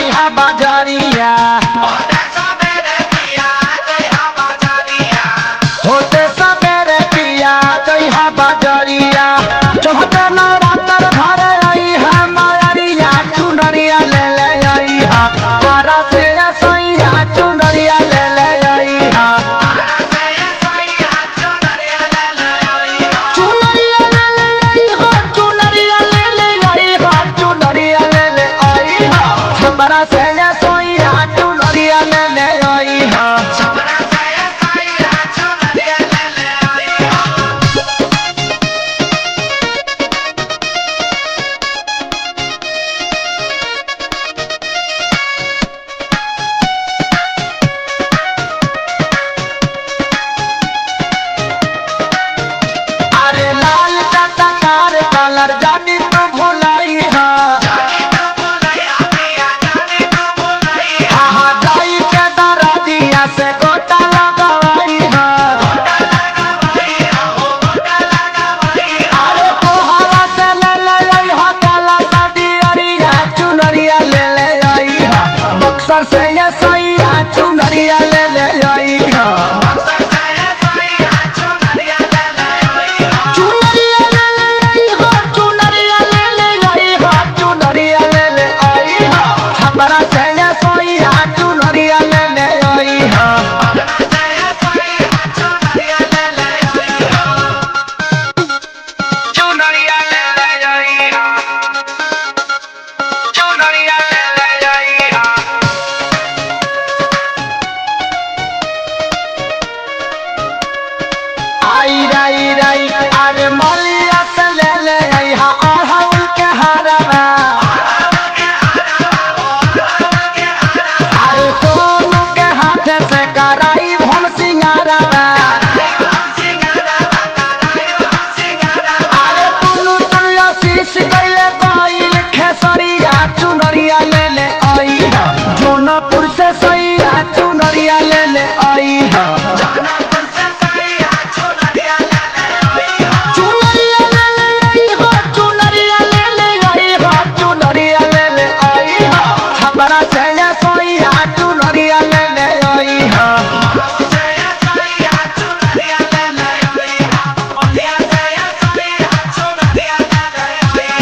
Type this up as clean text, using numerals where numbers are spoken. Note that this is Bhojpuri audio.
जइहा बाजारिया होते सबेरे पिया जइहा बाजारिया चौहते नवरात्र घर अइहा मायरिया चुनरिया ले ले अइहा तारा से सैया चुनरिया ले ले अइहा चुनरिया ले ले अइहा चुनरिया ले ले अइहा चुनरिया ले ले अइहा हमरा से सैया चुनरिया ले ले अइहा कलर जानी तो भुलाई हाँ जाई के दरदिया से गोटा लगवाई अरे तोहरा से ले ले अइहा काला दियरिया चुनरिया ले ले अइहा बक्सर से ये सैया चुनरिया ले ले अइहा अरे मलिया से ले ले अइहा अड़हुल के हारवा अरे सोनू के हाथ से कराई हम सिंगारवा अरे तुलू तुलसी